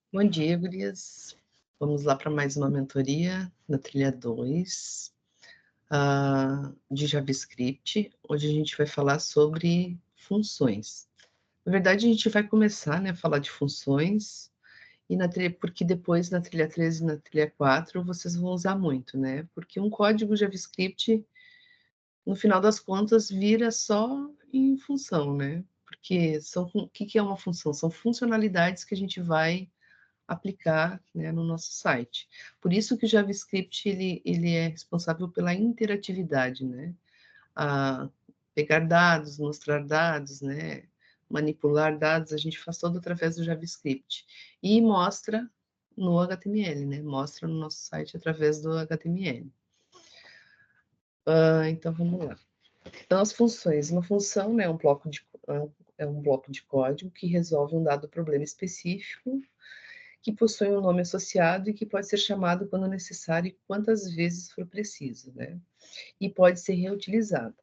Bom dia, gurias. Vamos lá para mais uma mentoria na trilha 2 de JavaScript. Hoje a gente vai falar sobre funções. Na verdade, a gente vai começar, né, a falar de funções, porque depois na trilha 3 e na trilha 4 vocês vão usar muito, né? Porque um código JavaScript, no final das contas, vira só em função, né? Porque o que é uma função? São funcionalidades que a gente vai aplicar, né, no nosso site. Por isso que o JavaScript ele é responsável pela interatividade, né? A pegar dados, mostrar dados, né? Manipular dados, a gente faz todo através do JavaScript. E mostra no HTML, né? Mostra no nosso site através do HTML. Então vamos lá. Então, as funções. Uma função, né, é um bloco de código que resolve um dado problema específico que possui um nome associado e que pode ser chamado quando necessário e quantas vezes for preciso, né? E pode ser reutilizado.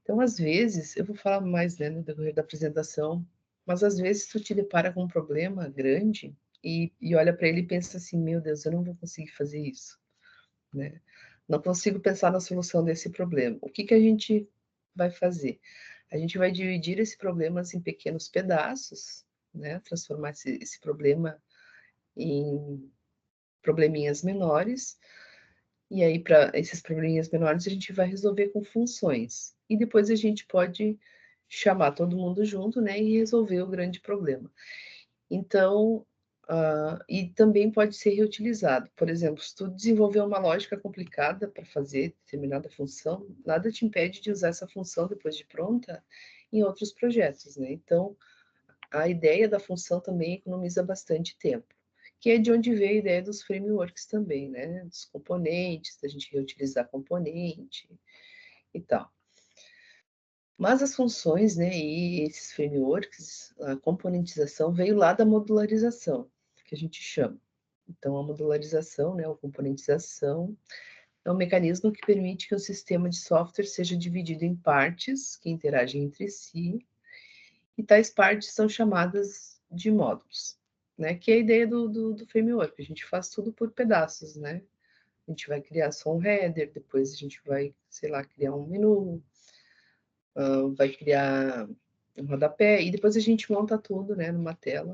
Então, às vezes, eu vou falar mais, né, no decorrer da apresentação, mas às vezes tu te depara com um problema grande e olha para ele e pensa assim, meu Deus, eu não vou conseguir fazer isso, né? Não consigo pensar na solução desse problema. O que que a gente vai fazer? A gente vai dividir esse problema em pequenos pedaços, né? Transformar esse problema em probleminhas menores, e aí para esses probleminhas menores a gente vai resolver com funções. E depois a gente pode chamar todo mundo junto, né, e resolver o grande problema. Então, e também pode ser reutilizado. Por exemplo, se tu desenvolver uma lógica complicada para fazer determinada função, nada te impede de usar essa função depois de pronta em outros projetos, né? Então, a ideia da função também economiza bastante tempo, que é de onde veio a ideia dos frameworks também, né? Dos componentes, da gente reutilizar componente e tal. Mas as funções, né, e esses frameworks, a componentização veio lá da modularização, que a gente chama. Então, a modularização, né, ou componentização, é um mecanismo que permite que o sistema de software seja dividido em partes que interagem entre si, e tais partes são chamadas de módulos, né? Que é a ideia do framework. A gente faz tudo por pedaços, né? A gente vai criar só um header, depois a gente vai, sei lá, criar um menu, vai criar um rodapé, e depois a gente monta tudo, né, numa tela.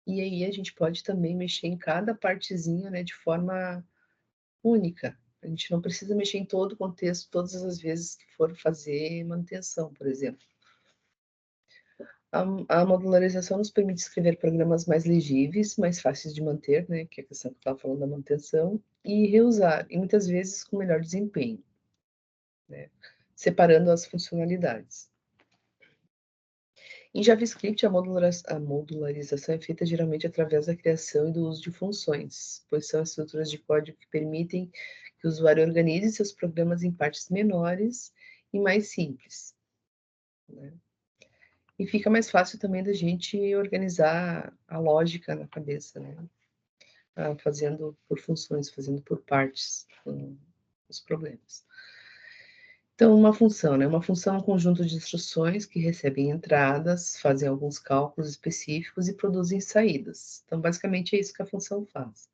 E aí a gente pode também mexer em cada partezinha, né, de forma única. A gente não precisa mexer em todo o contexto todas as vezes que for fazer manutenção, por exemplo. A modularização nos permite escrever programas mais legíveis, mais fáceis de manter, né, que é a questão que eu estava falando da manutenção, e reusar, e muitas vezes com melhor desempenho, né, separando as funcionalidades. Em JavaScript, a modularização é feita geralmente através da criação e do uso de funções, pois são estruturas de código que permitem que o usuário organize seus programas em partes menores e mais simples, né? E fica mais fácil também da gente organizar a lógica na cabeça, né? Fazendo por funções, fazendo por partes os problemas. Então, uma função, né? Uma função é um conjunto de instruções que recebem entradas, fazem alguns cálculos específicos e produzem saídas. Então, basicamente, é isso que a função faz.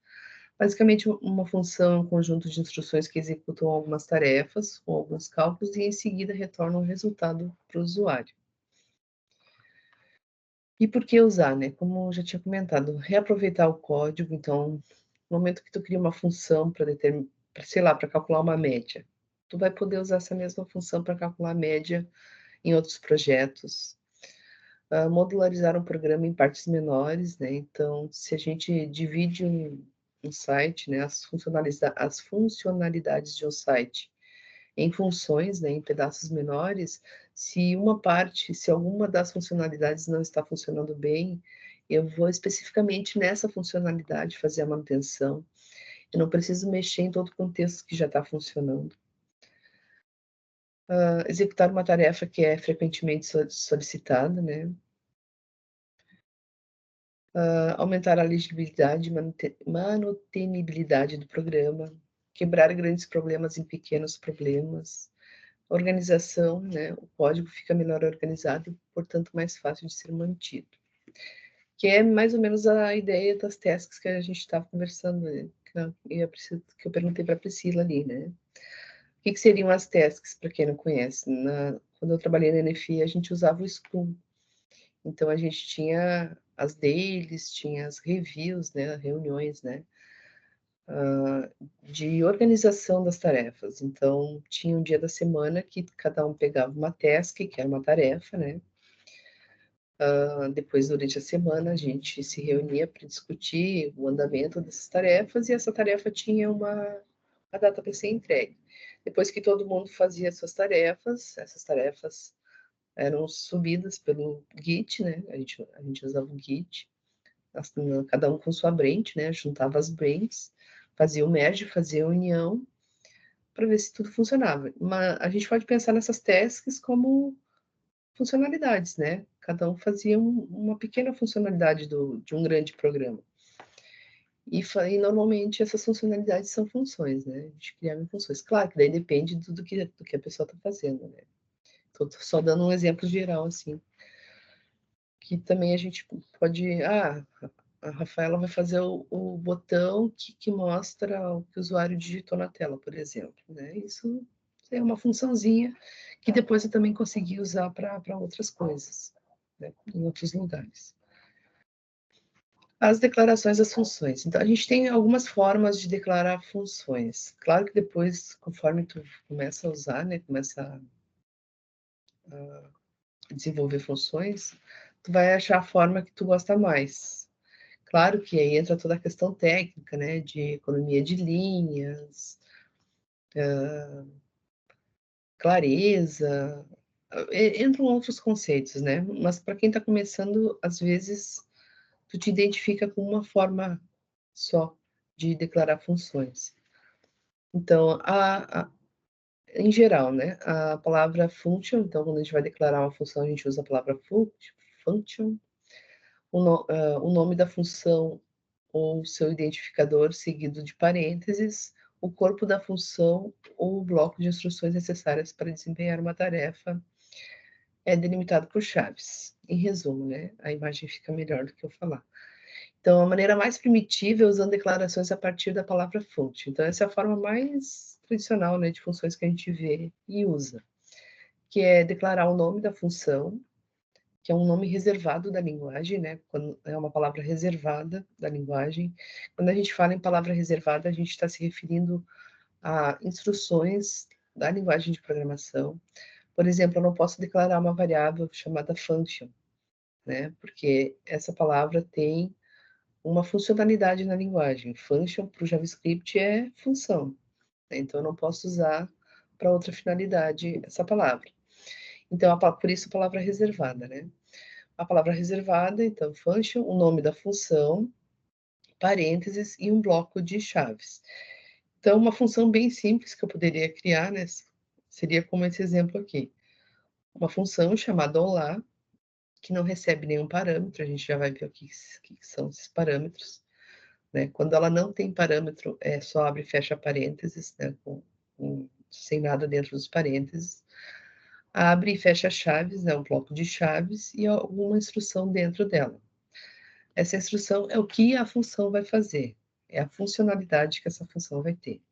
Basicamente, uma função é um conjunto de instruções que executam algumas tarefas com alguns cálculos e, em seguida, retornam o resultado para o usuário. E por que usar, né? Como eu já tinha comentado, reaproveitar o código. Então, no momento que tu cria uma função para sei lá, para calcular uma média, tu vai poder usar essa mesma função para calcular a média em outros projetos. Modularizar um programa em partes menores, né? Então, se a gente divide um site, né, as funcionalidades de um site em funções, né, em pedaços menores, se alguma das funcionalidades não está funcionando bem, eu vou especificamente nessa funcionalidade fazer a manutenção. Eu não preciso mexer em todo o contexto que já está funcionando. Executar uma tarefa que é frequentemente solicitada, né? Aumentar a legibilidade e manutenibilidade do programa, quebrar grandes problemas em pequenos problemas, organização, né? O código fica melhor organizado e, portanto, mais fácil de ser mantido. que é mais ou menos a ideia das tasks que a gente estava conversando, né, que eu perguntei para a Priscila ali, né. O que seriam as tasks, para quem não conhece? Quando eu trabalhei na NFI, a gente usava o Scrum. Então a gente tinha as dailies, tinha as reviews, né, reuniões, né, de organização das tarefas. Então tinha um dia da semana que cada um pegava uma task, que era uma tarefa, né. Depois, durante a semana, a gente se reunia para discutir o andamento dessas tarefas e essa tarefa tinha uma data para ser entregue. Depois que todo mundo fazia as suas tarefas, essas tarefas eram subidas pelo Git, né, a gente usava o Git, cada um com sua branch, né, juntava as branches, fazia o merge, fazia a união, para ver se tudo funcionava. A gente pode pensar nessas tasks como funcionalidades, né, cada um fazia uma pequena funcionalidade de um grande programa. E normalmente essas funcionalidades são funções, né, a gente criava funções. Claro que daí depende do que a pessoa está fazendo, né. Tô só dando um exemplo geral, assim. Que também a gente pode a Rafaela vai fazer o botão que mostra o que o usuário digitou na tela, por exemplo, né, isso é uma funçãozinha que depois eu também consegui usar para outras coisas, né, em outros lugares. As declarações das funções. Então a gente tem algumas formas de declarar funções. Claro que depois, conforme tu começa a usar, né, começa a desenvolver funções, tu vai achar a forma que tu gosta mais. Claro que aí entra toda a questão técnica, né, de economia de linhas, clareza, entram outros conceitos, né, mas para quem está começando, às vezes, tu te identifica com uma forma só de declarar funções. Então, em geral, né, a palavra function, então quando a gente vai declarar uma função, a gente usa a palavra function, o nome da função ou seu identificador seguido de parênteses, o corpo da função ou o bloco de instruções necessárias para desempenhar uma tarefa é delimitado por chaves. Em resumo, né, a imagem fica melhor do que eu falar. Então, a maneira mais primitiva é usando declarações a partir da palavra fonte. Então, essa é a forma mais tradicional, né, de funções que a gente vê e usa, que é declarar o nome da função, que é um nome reservado da linguagem, né? Quando é uma palavra reservada da linguagem. Quando a gente fala em palavra reservada, a gente está se referindo a instruções da linguagem de programação. Por exemplo, eu não posso declarar uma variável chamada function, né? Porque essa palavra tem uma funcionalidade na linguagem. Function para o JavaScript é função, né? Então eu não posso usar para outra finalidade essa palavra. Então, por isso a palavra reservada, né? A palavra reservada, então, function, o nome da função, parênteses e um bloco de chaves. Então, uma função bem simples que eu poderia criar, né, seria como esse exemplo aqui. Uma função chamada olá, que não recebe nenhum parâmetro, a gente já vai ver o que são esses parâmetros, né? Quando ela não tem parâmetro, é só abre e fecha parênteses, né, sem nada dentro dos parênteses. Abre e fecha chaves, né, um bloco de chaves e alguma instrução dentro dela. Essa instrução é o que a função vai fazer, é a funcionalidade que essa função vai ter.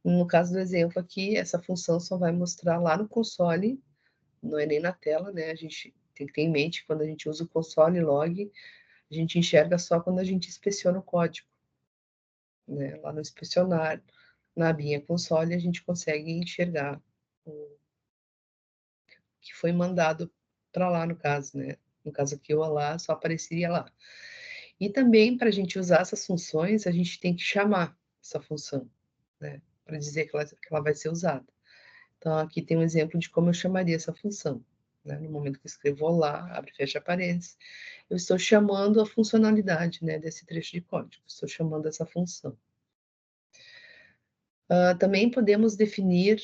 No caso do exemplo aqui, essa função só vai mostrar lá no console, não é nem na tela, né? A gente tem que ter em mente, quando a gente usa o console log, a gente enxerga só quando a gente inspeciona o código, né? Lá no inspecionar, na abinha console, a gente consegue enxergar o que foi mandado para lá, no caso, né? No caso aqui, o olá só apareceria lá. E também, para a gente usar essas funções, a gente tem que chamar essa função, né, para dizer que ela vai ser usada. Então, aqui tem um exemplo de como eu chamaria essa função, né, no momento que eu escrevo olá, abre e fecha parênteses, eu estou chamando a funcionalidade, né, desse trecho de código, estou chamando essa função. Também podemos definir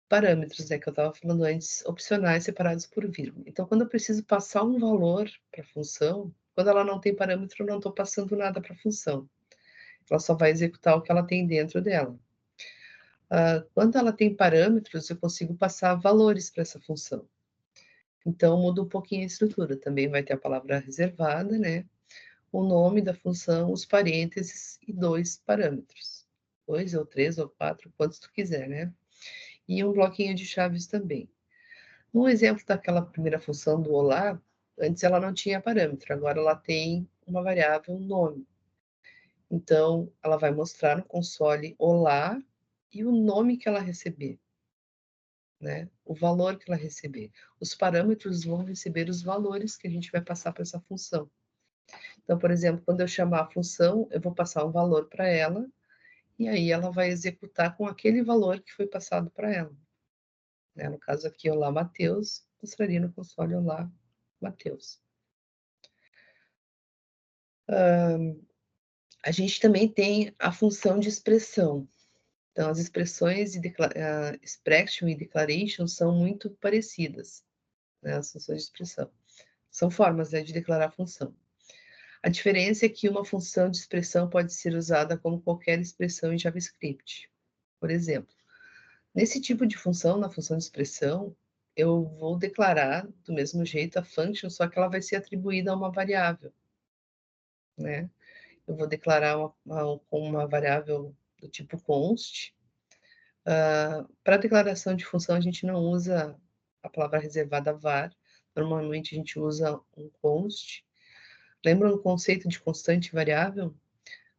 parâmetros, né, que eu estava falando antes, opcionais separados por vírgula. Então, quando eu preciso passar um valor para a função, quando ela não tem parâmetro, eu não estou passando nada para a função. Ela só vai executar o que ela tem dentro dela. Quando ela tem parâmetros, eu consigo passar valores para essa função. Então, muda um pouquinho a estrutura. Também vai ter a palavra reservada, né? o nome da função, os parênteses e 2 parâmetros. 2 ou 3 ou 4, quantos tu quiser, né? E um bloquinho de chaves também. No exemplo daquela primeira função do olá, antes ela não tinha parâmetro, agora ela tem uma variável nome. Então, ela vai mostrar no console olá e o nome que ela receber, né? O valor que ela receber. Os parâmetros vão receber os valores que a gente vai passar para essa função. Então, por exemplo, quando eu chamar a função, eu vou passar um valor para ela, e aí ela vai executar com aquele valor que foi passado para ela. Né? No caso aqui, olá, Mateus, mostraria no console olá, Mateus. A gente também tem a função de expressão. Então, as expressões expression e declaration são muito parecidas, né? As funções de expressão. São formas, né, de declarar a função. A diferença é que uma função de expressão pode ser usada como qualquer expressão em JavaScript. Por exemplo, nesse tipo de função, na função de expressão, eu vou declarar do mesmo jeito a function, só que ela vai ser atribuída a uma variável, né? Eu vou declarar com uma variável do tipo const. Para declaração de função, a gente não usa a palavra reservada var, normalmente a gente usa um const. Lembra o conceito de constante e variável?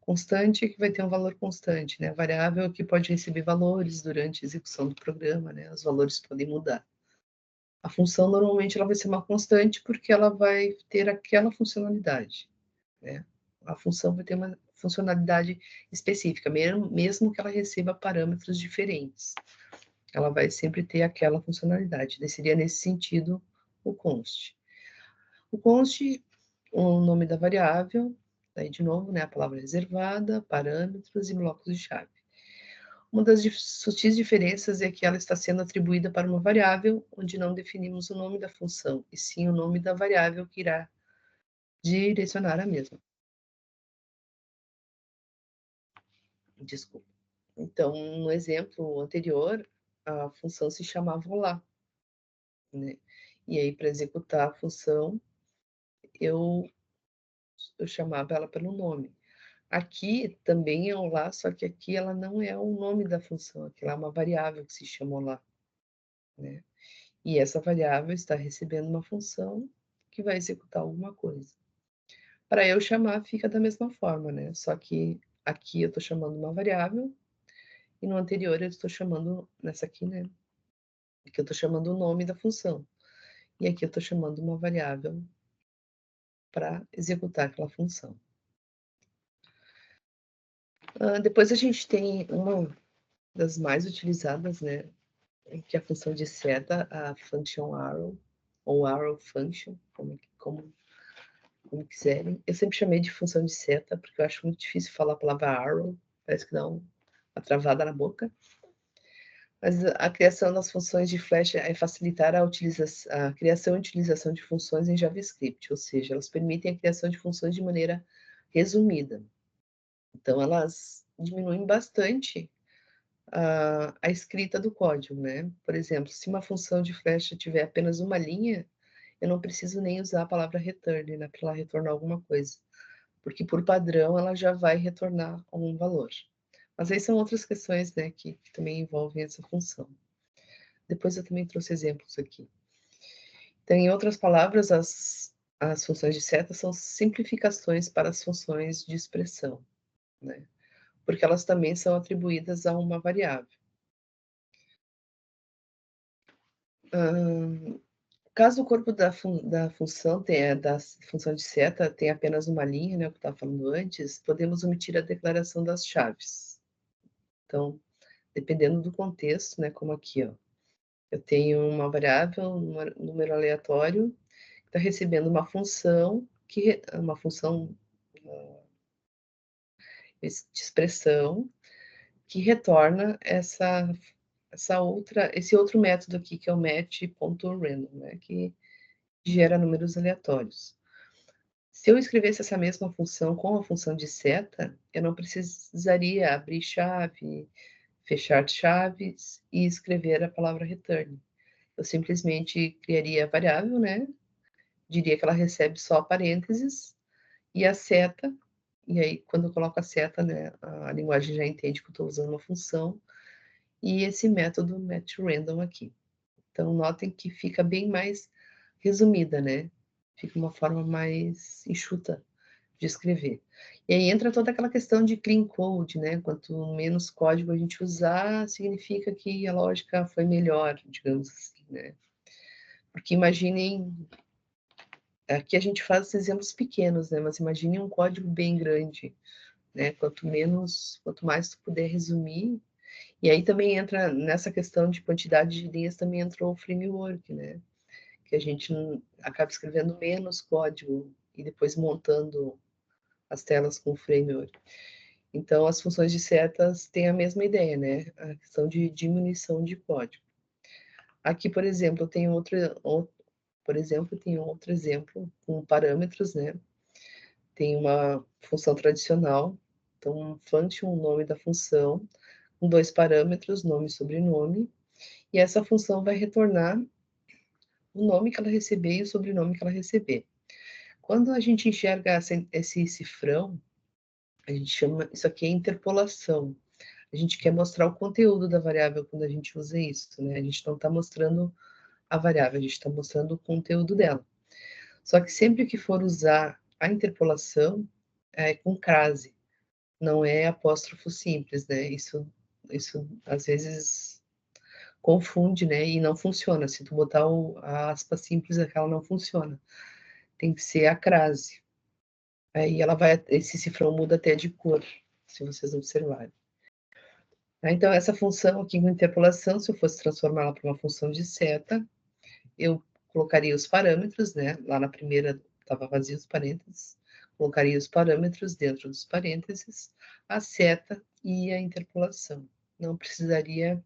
Constante é que vai ter um valor constante, né? Variável é que pode receber valores durante a execução do programa, né? Os valores podem mudar. A função, normalmente, ela vai ser uma constante porque ela vai ter aquela funcionalidade, né? A função vai ter uma funcionalidade específica, mesmo que ela receba parâmetros diferentes. Ela vai sempre ter aquela funcionalidade. Seria nesse sentido o const. O const, o nome da variável, daí de novo, né, a palavra reservada, parâmetros e blocos de chave. Uma das sutis diferenças é que ela está sendo atribuída para uma variável, onde não definimos o nome da função, e sim o nome da variável que irá direcionar a mesma. Desculpa. Então, no exemplo anterior, a função se chamava olá, né? E aí, para executar a função, eu chamava ela pelo nome. Aqui também é olá, só que aqui ela não é o nome da função, aqui ela é uma variável que se chama olá, né? E essa variável está recebendo uma função que vai executar alguma coisa. Para eu chamar, fica da mesma forma, né? Só que aqui eu estou chamando uma variável e no anterior eu estou chamando, nessa aqui, né? Aqui eu estou chamando o nome da função. E aqui eu estou chamando uma variável para executar aquela função. Depois a gente tem uma das mais utilizadas, né? Que é a função de seta, a function arrow, ou arrow function, como quiserem. Eu sempre chamei de função de seta, porque eu acho muito difícil falar a palavra arrow, parece que dá uma travada na boca. Mas a criação das funções de Flash é facilitar a criação e utilização de funções em JavaScript, ou seja, elas permitem a criação de funções de maneira resumida. Então, elas diminuem bastante a escrita do código, né? Por exemplo, se uma função de Flash tiver apenas uma linha, eu não preciso nem usar a palavra return, né, para ela retornar alguma coisa, porque por padrão ela já vai retornar um valor. Mas aí são outras questões, né, que também envolvem essa função. Depois eu também trouxe exemplos aqui. Então, em outras palavras, as funções de seta são simplificações para as funções de expressão, né? Porque elas também são atribuídas a uma variável. Caso o corpo da função da função de seta tenha apenas uma linha, né, o que eu estava falando antes, podemos omitir a declaração das chaves. Então, dependendo do contexto, né, como aqui, ó, eu tenho uma variável, um número aleatório, que está recebendo uma função, de expressão, que retorna esse outro método aqui, que é o match.random, né, que gera números aleatórios. Se eu escrevesse essa mesma função com a função de seta, eu não precisaria abrir chave, fechar chaves e escrever a palavra return. Eu simplesmente criaria a variável, né? Diria que ela recebe só parênteses e a seta, e aí quando eu coloco a seta, né, a linguagem já entende que eu estou usando uma função, e esse método matchRandom aqui. Então, notem que fica bem mais resumida, né? Fica uma forma mais enxuta de escrever. E aí entra toda aquela questão de clean code, né? Quanto menos código a gente usar, significa que a lógica foi melhor, digamos assim, né? Porque imaginem, aqui a gente faz exemplos pequenos, né? Mas imagine um código bem grande, né? Quanto mais tu puder resumir. E aí também entra nessa questão de quantidade de linhas, também entrou o framework, né? Que a gente acaba escrevendo menos código e depois montando as telas com o framework. Então, as funções de setas têm a mesma ideia, né? A questão de diminuição de código. Aqui, por exemplo, eu tenho outro exemplo com parâmetros, né? Tem uma função tradicional, então, function, o nome da função, com 2 parâmetros, nome e sobrenome, e essa função vai retornar o nome que ela receber e o sobrenome que ela receber. Quando a gente enxerga esse cifrão, a gente chama isso aqui é interpolação. A gente quer mostrar o conteúdo da variável quando a gente usa isso, né? A gente não está mostrando a variável, a gente está mostrando o conteúdo dela. Só que sempre que for usar a interpolação, é com crase, não é apóstrofo simples, né? Isso às vezes confunde, né? E não funciona. Se tu botar a aspa simples, aquela não funciona. Tem que ser a crase. Aí esse cifrão muda até de cor, se vocês observarem. Então, essa função aqui com interpolação, se eu fosse transformá-la para uma função de seta, eu colocaria os parâmetros, né? Lá na primeira estava vazio os parênteses, colocaria os parâmetros dentro dos parênteses, a seta e a interpolação. Não precisaria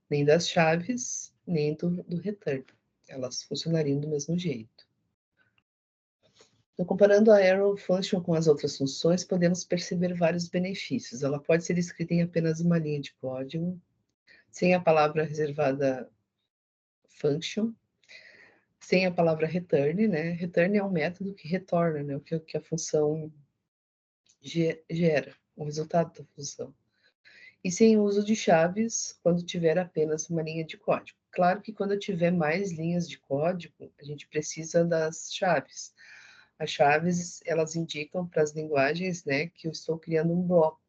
nem das chaves, nem do return. Elas funcionariam do mesmo jeito. Então, comparando a arrow function com as outras funções, podemos perceber vários benefícios. Ela pode ser escrita em apenas uma linha de código, sem a palavra reservada function, sem a palavra return, né? Return é um método que retorna, né? O que a função gera, o resultado da função. E sem uso de chaves quando tiver apenas uma linha de código. Claro que quando eu tiver mais linhas de código, a gente precisa das chaves. As chaves, elas indicam para as linguagens, né, que eu estou criando um bloco,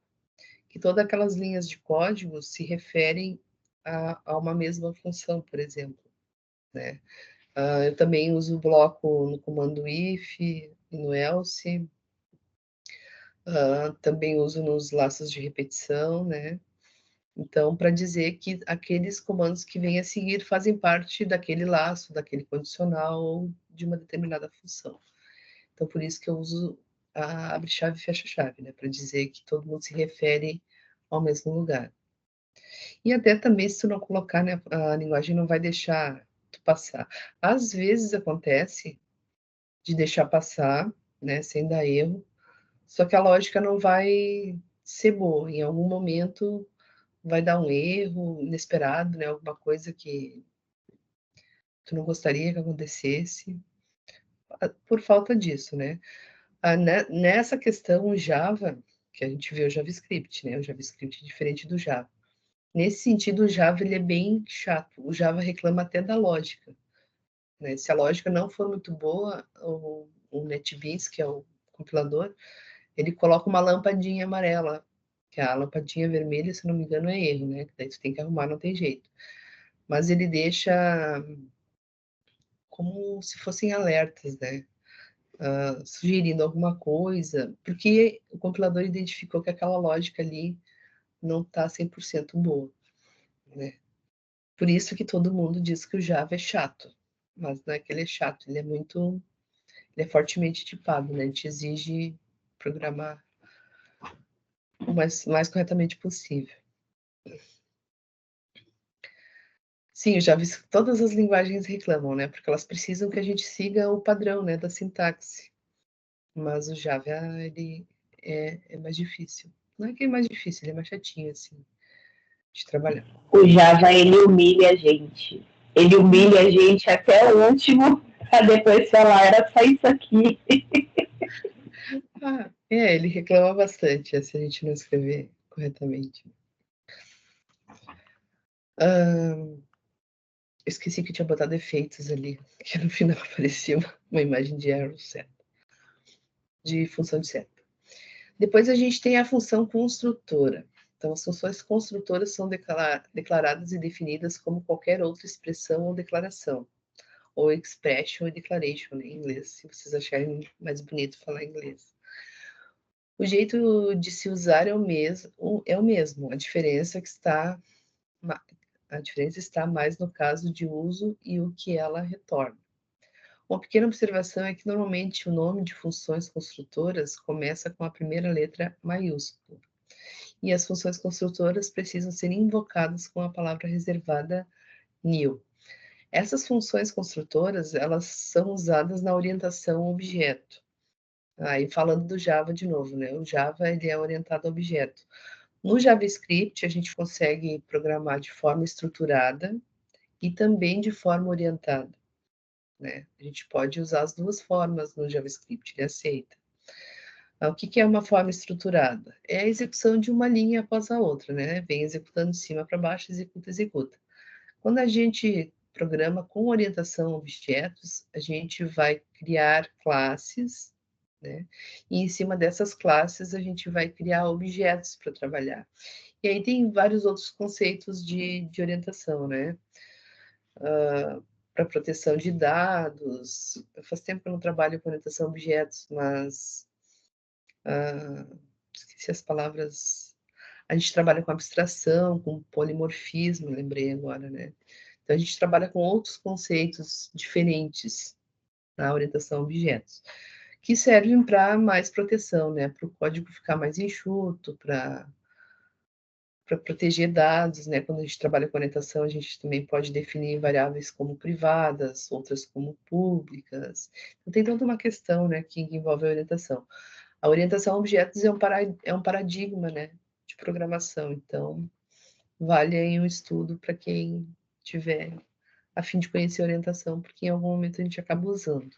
que todas aquelas linhas de código se referem a uma mesma função, por exemplo, né? Eu também uso o bloco no comando if e no else, também uso nos laços de repetição, né? Então, para dizer que aqueles comandos que vêm a seguir fazem parte daquele laço, daquele condicional ou de uma determinada função. Então, por isso que eu uso a abre-chave e fecha-chave, né? Para dizer que todo mundo se refere ao mesmo lugar. E até também, se tu não colocar, né, a linguagem não vai deixar tu passar. Às vezes acontece de deixar passar, né, sem dar erro, só que a lógica não vai ser boa. Em algum momento vai dar um erro inesperado, né, alguma coisa que tu não gostaria que acontecesse, por falta disso, né? Nessa questão, o Java, que a gente vê o JavaScript, né? O JavaScript é diferente do Java. Nesse sentido, o Java ele é bem chato. O Java reclama até da lógica, né? Se a lógica não for muito boa, o NetBeans, que é o compilador, ele coloca uma lampadinha amarela, que a lampadinha vermelha, se não me engano, é erro, né? Daí tu tem que arrumar, não tem jeito. Mas ele deixa como se fossem alertas, né? Sugerindo alguma coisa, porque o compilador identificou que aquela lógica ali não está 100% boa, né? Por isso que todo mundo diz que o Java é chato, mas não é que ele é chato, ele é fortemente tipado, né? Ele te exige programar o mais corretamente possível. Sim, o Java, todas as linguagens reclamam, né? Porque elas precisam que a gente siga o padrão, né, da sintaxe. Mas o Java, ele é mais difícil. Não é que é mais difícil, ele é mais chatinho, assim, de trabalhar. O Java, ele humilha a gente. Ele humilha a gente até o último, para depois falar, era só isso aqui. Ele reclama bastante se a gente não escrever corretamente. Esqueci que tinha botado efeitos ali, que no final aparecia uma imagem de arrow set, de função de seta. Depois a gente tem a função construtora. Então, as funções construtoras são declaradas e definidas como qualquer outra expressão ou declaração, ou expression e declaration em inglês, se vocês acharem mais bonito falar inglês. O jeito de se usar é o mesmo. A diferença está mais no caso de uso e o que ela retorna. Uma pequena observação é que normalmente o nome de funções construtoras começa com a primeira letra maiúscula. E as funções construtoras precisam ser invocadas com a palavra reservada new. Essas funções construtoras, elas são usadas na orientação objeto. Aí falando do Java de novo, né? O Java ele é orientado a objeto. No JavaScript a gente consegue programar de forma estruturada e também de forma orientada, né? A gente pode usar as duas formas no JavaScript, ele aceita. O que é uma forma estruturada? É a execução de uma linha após a outra, né? Vem executando de cima para baixo, executa, executa. Quando a gente programa com orientação a objetos, a gente vai criar classes, né? E em cima dessas classes a gente vai criar objetos para trabalhar. E aí tem vários outros conceitos de orientação, né? Para proteção de dados. Faz tempo que eu não trabalho com orientação a objetos, mas esqueci as palavras. A gente trabalha com abstração, com polimorfismo, lembrei agora, né? Então a gente trabalha com outros conceitos diferentes na orientação a objetos, que servem para mais proteção, né? Para o código ficar mais enxuto, para proteger dados, né? Quando a gente trabalha com orientação, a gente também pode definir variáveis como privadas, outras como públicas. Então, tem toda uma questão, né, que envolve a orientação. A orientação a objetos é um paradigma, né, de programação. Então, vale aí um estudo para quem tiver a fim de conhecer a orientação, porque em algum momento a gente acaba usando.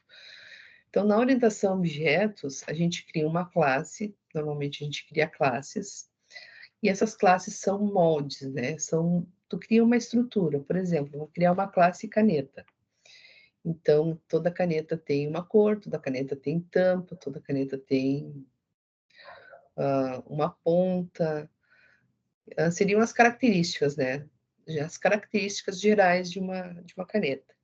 Então, na orientação a objetos, a gente cria uma classe, normalmente a gente cria classes, e essas classes são moldes, né? Tu cria uma estrutura, por exemplo, vou criar uma classe caneta. Então, toda caneta tem uma cor, toda caneta tem tampa, toda caneta tem uma ponta. Seriam as características, né? As características gerais de uma caneta.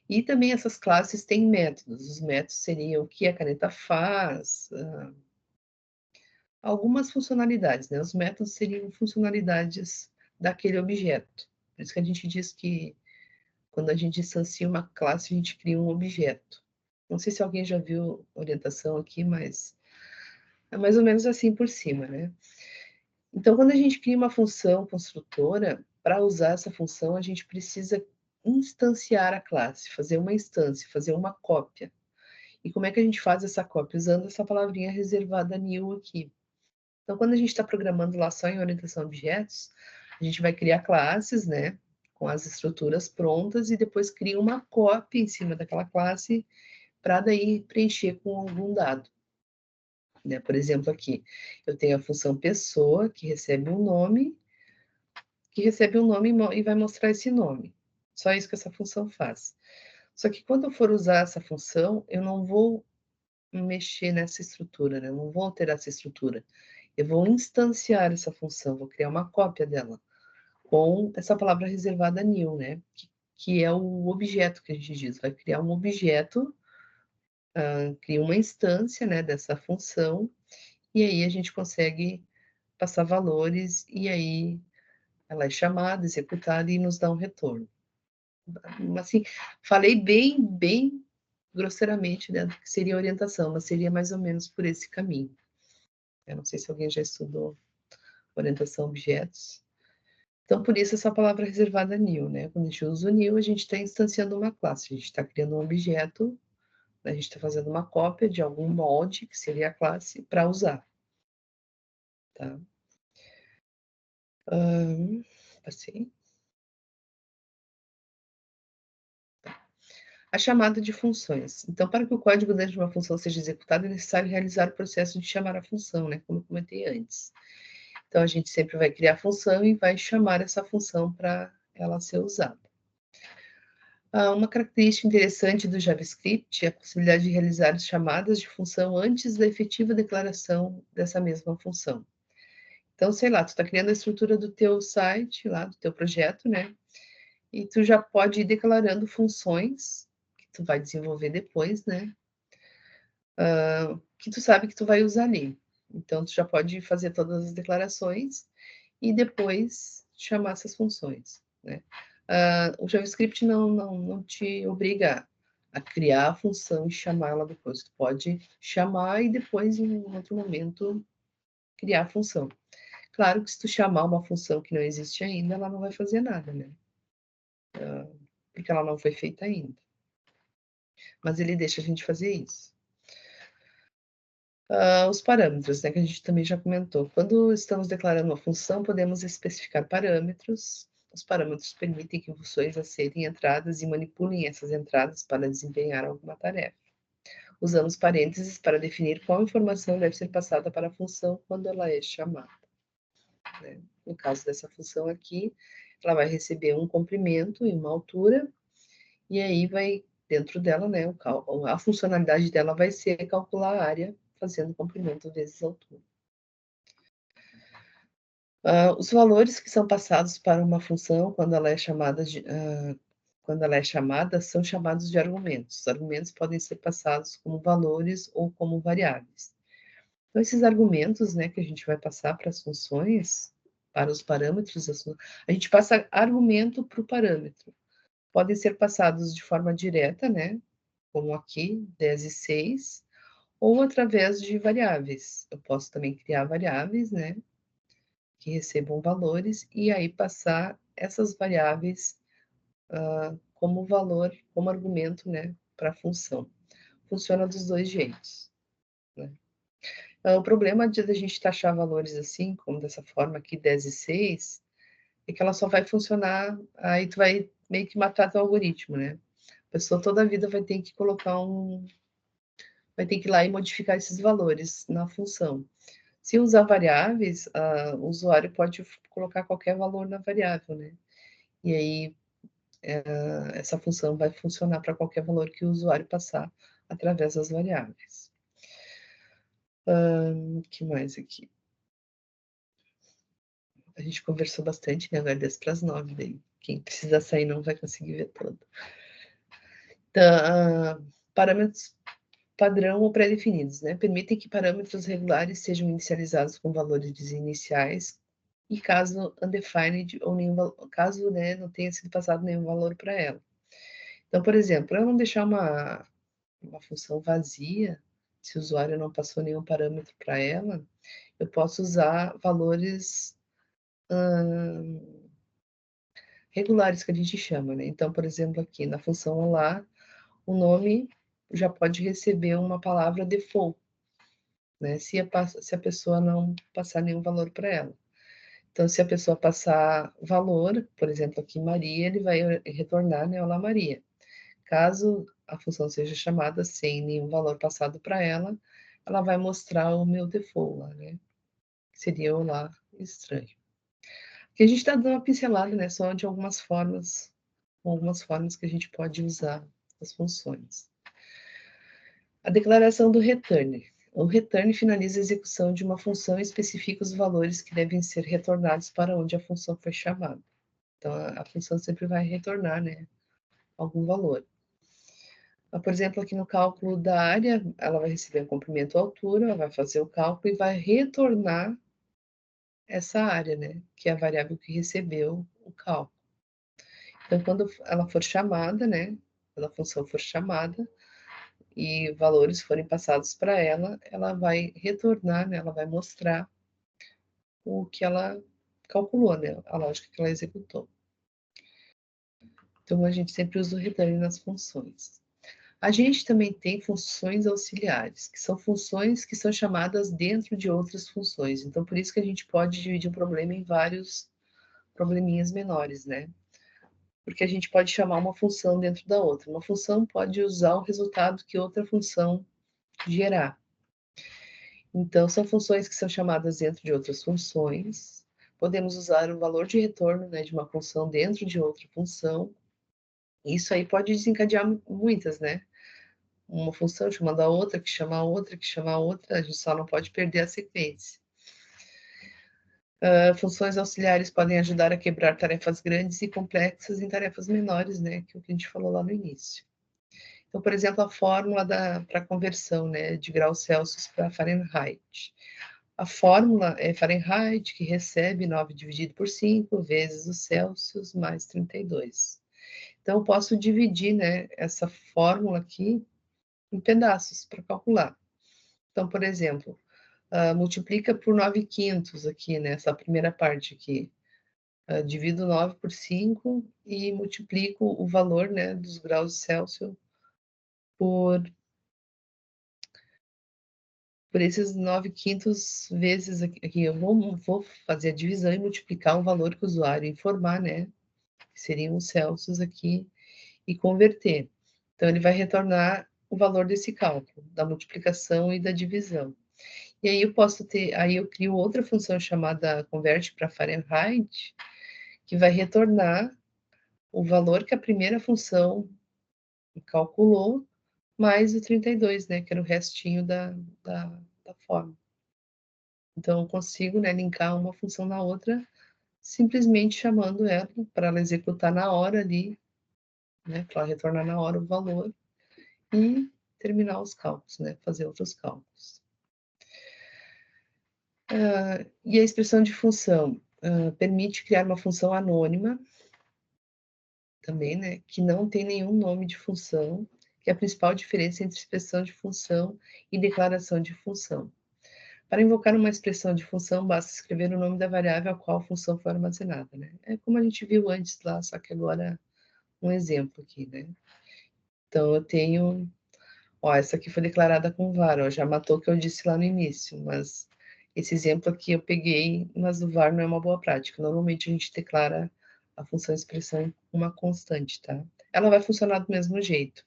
E também essas classes têm métodos. Os métodos seriam o que a caneta faz, algumas funcionalidades, né? Os métodos seriam funcionalidades daquele objeto. Por isso que a gente diz que quando a gente instancia uma classe, a gente cria um objeto. Não sei se alguém já viu orientação aqui, mas é mais ou menos assim por cima, né? Então, quando a gente cria uma função construtora, para usar essa função, a gente precisa instanciar a classe, fazer uma instância, fazer uma cópia. E como é que a gente faz essa cópia? Usando essa palavrinha reservada new aqui. Então, quando a gente está programando lá só em orientação a objetos, a gente vai criar classes, né, com as estruturas prontas e depois cria uma cópia em cima daquela classe para daí preencher com algum dado. Né? Por exemplo, aqui eu tenho a função pessoa que recebe um nome e vai mostrar esse nome. Só isso que essa função faz. Só que quando eu for usar essa função, eu não vou mexer nessa estrutura, né? Eu não vou alterar essa estrutura. Eu vou instanciar essa função, vou criar uma cópia dela com essa palavra reservada new, né? Que é o objeto que a gente diz. Vai criar um objeto, cria uma instância, né, dessa função, e aí a gente consegue passar valores, e aí ela é chamada, executada e nos dá um retorno. Assim, falei bem grosseiramente, né, do que seria orientação, mas seria mais ou menos por esse caminho. Eu não sei se alguém já estudou orientação a objetos. Então, por isso essa palavra reservada new, né? Quando a gente usa o new, a gente está instanciando uma classe, a gente está criando um objeto, a gente está fazendo uma cópia de algum molde, que seria a classe, para usar. Tá? Passei. A chamada de funções. Então, para que o código dentro de uma função seja executado, é necessário realizar o processo de chamar a função, né? Como eu comentei antes. Então, a gente sempre vai criar a função e vai chamar essa função para ela ser usada. Uma característica interessante do JavaScript é a possibilidade de realizar chamadas de função antes da efetiva declaração dessa mesma função. Então, sei lá, tu está criando a estrutura do teu site, lá do teu projeto, né? E tu já pode ir declarando funções que tu vai desenvolver depois, né? Que tu sabe que tu vai usar ali. Então, tu já pode fazer todas as declarações e depois chamar essas funções, né? O JavaScript não te obriga a criar a função e chamá-la depois. Tu pode chamar e depois, em outro momento, criar a função. Claro que se tu chamar uma função que não existe ainda, ela não vai fazer nada, né? Porque ela não foi feita ainda. Mas ele deixa a gente fazer isso. Os parâmetros, né, que a gente também já comentou. Quando estamos declarando uma função, podemos especificar parâmetros. Os parâmetros permitem que funções aceitem entradas e manipulem essas entradas para desempenhar alguma tarefa. Usamos parênteses para definir qual informação deve ser passada para a função quando ela é chamada, né? No caso dessa função aqui, ela vai receber um comprimento e uma altura, e aí vai, dentro dela, né, a funcionalidade dela vai ser calcular a área fazendo comprimento vezes altura. Os valores que são passados para uma função quando ela é chamada são chamados de argumentos. Os argumentos podem ser passados como valores ou como variáveis. Então, esses argumentos, né, que a gente vai passar para as funções, para os parâmetros, a gente passa argumento para o parâmetro. Podem ser passados de forma direta, né, como aqui, 10 e 6, ou através de variáveis. Eu posso também criar variáveis, né, que recebam valores, e aí passar essas variáveis como valor, como argumento, né, para a função. Funciona dos dois jeitos, né? O problema de a gente taxar valores assim, como dessa forma aqui, 10 e 6, é que ela só vai funcionar, aí tu vai meio que matar teu algoritmo, né? A pessoa toda a vida vai ter que vai ter que ir lá e modificar esses valores na função. Se usar variáveis, o usuário pode colocar qualquer valor na variável, né? E aí, essa função vai funcionar para qualquer valor que o usuário passar através das variáveis. O que mais aqui? A gente conversou bastante, né? Agora 10 para as 9, daí. Quem precisa sair não vai conseguir ver todo. Então, parâmetros padrão ou pré-definidos, né? Permitem que parâmetros regulares sejam inicializados com valores iniciais e caso undefined ou nenhum caso, né, não tenha sido passado nenhum valor para ela. Então, por exemplo, para eu não deixar uma função vazia, se o usuário não passou nenhum parâmetro para ela, eu posso usar valores regulares que a gente chama, né? Então, por exemplo, aqui na função olá, o nome já pode receber uma palavra default, né? Se a pessoa não passar nenhum valor para ela. Então, se a pessoa passar valor, por exemplo, aqui Maria, ele vai retornar, né, olá Maria. Caso a função seja chamada sem nenhum valor passado para ela, ela vai mostrar o meu default lá, né? Que seria olá estranho. Aqui a gente está dando uma pincelada, né, só de algumas formas que a gente pode usar as funções. A declaração do return. O return finaliza a execução de uma função e especifica os valores que devem ser retornados para onde a função foi chamada. Então, a função sempre vai retornar, né, algum valor. Por exemplo, aqui no cálculo da área, ela vai receber um comprimento à altura, vai fazer o cálculo e vai retornar essa área, né, que é a variável que recebeu o cálculo. Então, quando ela for chamada, né, quando a função for chamada e valores forem passados para ela, ela vai retornar, né, ela vai mostrar o que ela calculou, né, a lógica que ela executou. Então, a gente sempre usa o return nas funções. A gente também tem funções auxiliares, que são funções que são chamadas dentro de outras funções. Então, por isso que a gente pode dividir um problema em vários probleminhas menores, né? porque a gente pode chamar uma função dentro da outra. Uma função pode usar o resultado que outra função gerar. Então, são funções que são chamadas dentro de outras funções. Podemos usar o valor de retorno, né, de uma função dentro de outra função. Isso aí pode desencadear muitas, né? Uma função chamando a outra, que chama a outra, que chama a outra, a gente só não pode perder a sequência. Funções auxiliares podem ajudar a quebrar tarefas grandes e complexas em tarefas menores, né? Que é o que a gente falou lá no início. Então, por exemplo, a fórmula para conversão, né, de graus Celsius para Fahrenheit. A fórmula é Fahrenheit, que recebe 9 dividido por 5 vezes o Celsius mais 32. Então, eu posso dividir, né, essa fórmula aqui em pedaços para calcular. Então, por exemplo, multiplica por 9 quintos aqui, nessa primeira parte aqui. Divido 9 por 5 e multiplico o valor, né, dos graus Celsius por esses 9 quintos vezes aqui. Eu vou fazer a divisão e multiplicar o valor que o usuário informar, né, que seriam os Celsius aqui, e converter. Então, ele vai retornar o valor desse cálculo, da multiplicação e da divisão. E aí aí eu crio outra função chamada converte para Fahrenheit, que vai retornar o valor que a primeira função calculou, mais o 32, né, que era o restinho da forma. Então, eu consigo, né, linkar uma função na outra, simplesmente chamando ela para ela executar na hora ali, né, para ela retornar na hora o valor e terminar os cálculos, né, fazer outros cálculos. E a expressão de função permite criar uma função anônima, também, né, que não tem nenhum nome de função, que é a principal diferença entre expressão de função e declaração de função. Para invocar uma expressão de função, basta escrever o nome da variável a qual a função foi armazenada, né? É como a gente viu antes lá, só que agora um exemplo aqui, né? Então, eu tenho... Ó, essa aqui foi declarada com var, ó, já matou o que eu disse lá no início, mas esse exemplo aqui eu peguei, mas o var não é uma boa prática. Normalmente a gente declara a função expressão uma constante, tá? Ela vai funcionar do mesmo jeito,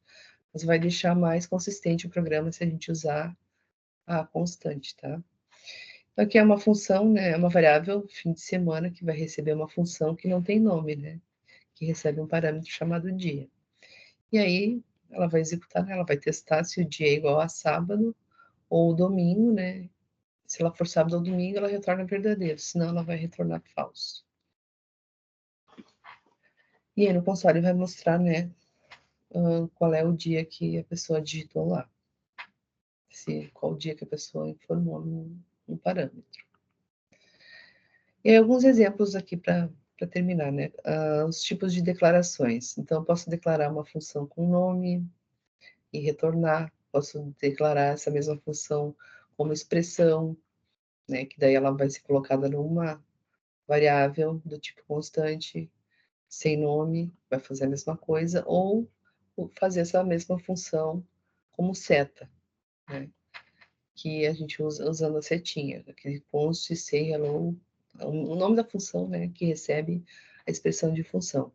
mas vai deixar mais consistente o programa se a gente usar a constante, tá? Então, aqui é uma função, né? É uma variável fim de semana que vai receber uma função que não tem nome, né? Que recebe um parâmetro chamado dia. E aí ela vai executar, né? Ela vai testar se o dia é igual a sábado ou domingo, né? Se ela for sábado ou domingo, ela retorna verdadeiro, senão ela vai retornar falso. E aí no console vai mostrar, né, qual é o dia que a pessoa digitou lá. Qual dia que a pessoa informou no parâmetro. E aí, alguns exemplos aqui para terminar, né? Os tipos de declarações. Então, eu posso declarar uma função com nome e retornar. Posso declarar essa mesma função como expressão, né? Que daí ela vai ser colocada numa variável do tipo constante, sem nome, vai fazer a mesma coisa, ou fazer essa mesma função como seta, né? Que a gente usa usando a setinha, aquele const, say, hello, o nome da função, né, que recebe a expressão de função.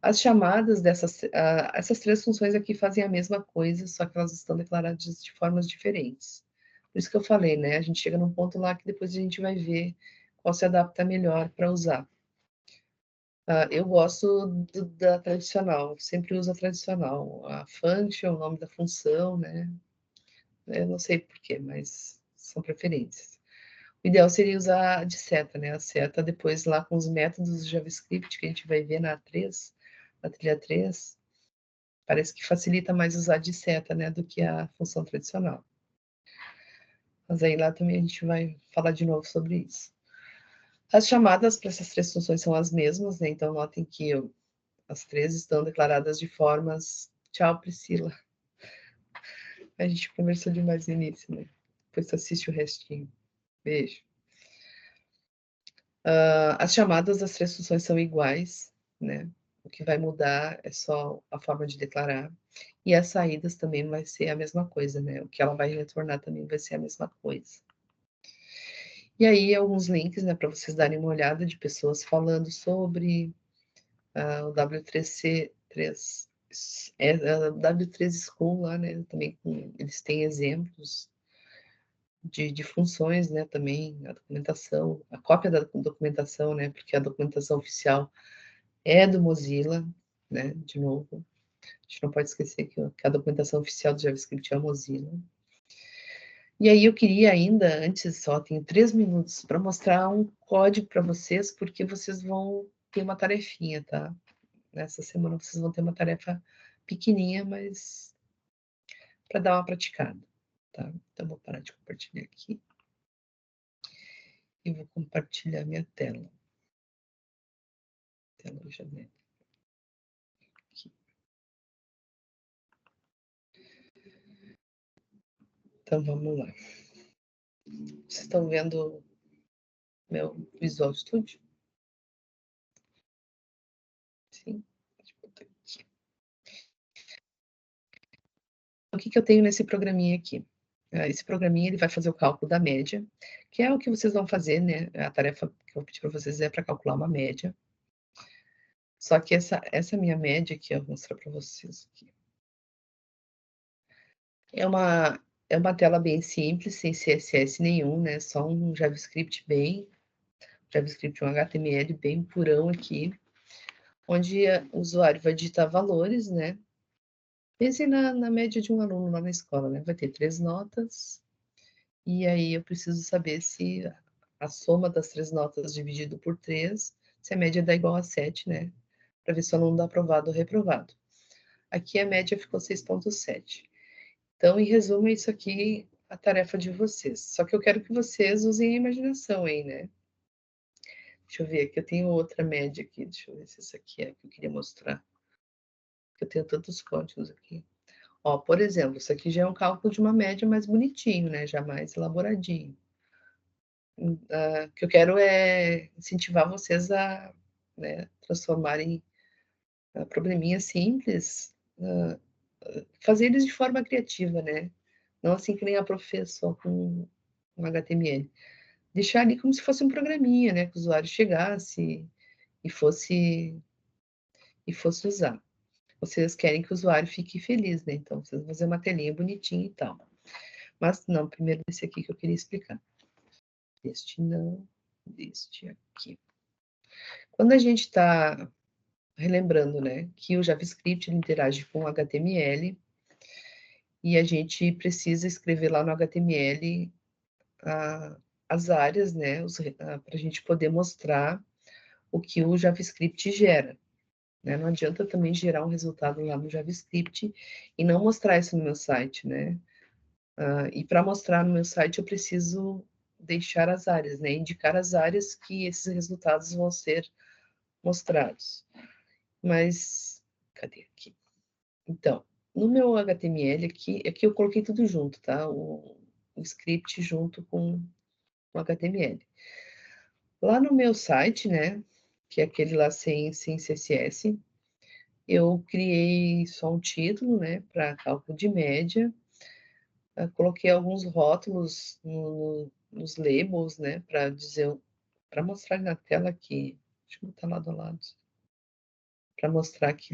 As chamadas essas três funções aqui fazem a mesma coisa, só que elas estão declaradas de formas diferentes. Por isso que eu falei, né, a gente chega num ponto lá que depois a gente vai ver qual se adapta melhor para usar. Eu gosto da tradicional, sempre uso a tradicional. A function, o nome da função, né? Eu não sei porquê, mas são preferências. O ideal seria usar a de seta, né? A seta depois lá com os métodos JavaScript que a gente vai ver na A3, na trilha 3, parece que facilita mais usar de seta, né, do que a função tradicional. Mas aí lá também a gente vai falar de novo sobre isso. As chamadas para essas três funções são as mesmas, né? Então notem que as três estão declaradas de formas... Tchau, Priscila. A gente conversou demais no início, né? Depois tu assiste o restinho. Beijo. As chamadas das três funções são iguais, né? O que vai mudar é só a forma de declarar. E as saídas também vai ser a mesma coisa, né? O que ela vai retornar também vai ser a mesma coisa. E aí, alguns links, né, para vocês darem uma olhada de pessoas falando sobre o W3C3 é a W3 School lá, né? Também eles têm exemplos de funções, né? Também a documentação, a cópia da documentação, né? Porque a documentação oficial é do Mozilla, né? De novo, a gente não pode esquecer que a documentação oficial do JavaScript é a Mozilla. E aí eu queria ainda, antes só tenho 3 minutos para mostrar um código para vocês, porque vocês vão ter uma tarefinha, tá? Nessa semana vocês vão ter uma tarefa pequenininha, mas para dar uma praticada, tá? Então vou parar de compartilhar aqui e vou compartilhar minha tela. Tela de janela. Aqui. Então vamos lá. Vocês estão vendo meu Visual Studio? Sim. Deixa eu botar aqui. O que eu tenho nesse programinha aqui? Esse programinha ele vai fazer o cálculo da média, que é o que vocês vão fazer, né? A tarefa que eu vou pedir para vocês é para calcular uma média. Só que essa minha média aqui, eu vou mostrar para vocês aqui. É uma tela bem simples, sem CSS nenhum, né? Só um JavaScript um HTML bem purão aqui, onde o usuário vai digitar valores, né? Pensem na média de um aluno lá na escola, né? Vai ter 3 notas, e aí eu preciso saber se a soma das 3 notas dividido por 3, se a média dá igual a 7, né? Para ver se o aluno dá aprovado ou reprovado. Aqui a média ficou 6,7. Então, em resumo, é isso aqui a tarefa de vocês. Só que eu quero que vocês usem a imaginação aí, né? Deixa eu ver aqui, eu tenho outra média aqui. Deixa eu ver se essa aqui é que eu queria mostrar. Eu tenho tantos códigos aqui. Ó, por exemplo, isso aqui já é um cálculo de uma média mais bonitinho, né? Já mais elaboradinho. O que eu quero é incentivar vocês a, né, transformarem probleminhas simples, fazer eles de forma criativa, né? Não assim que nem a professora com um HTML. Deixar ali como se fosse um programinha, né? Que o usuário chegasse e fosse usar. Vocês querem que o usuário fique feliz, né? Então, vocês vão fazer uma telinha bonitinha e tal. Mas não, primeiro esse aqui que eu queria explicar. Este não, este aqui. Quando a gente está relembrando, né, que o JavaScript ele interage com o HTML e a gente precisa escrever lá no HTML as áreas, né, para a gente poder mostrar o que o JavaScript gera. Né? Não adianta também gerar um resultado lá no JavaScript e não mostrar isso no meu site, né? E para mostrar no meu site eu preciso deixar as áreas, né? Indicar as áreas que esses resultados vão ser mostrados. Mas, cadê aqui? Então, no meu HTML aqui eu coloquei tudo junto, tá? O script junto com o HTML. Lá no meu site, né? Que é aquele lá sem CSS, eu criei só um título, né, para cálculo de média. Coloquei alguns rótulos nos labels, né, para mostrar na tela aqui. Deixa eu botar lado a lado. Para mostrar que.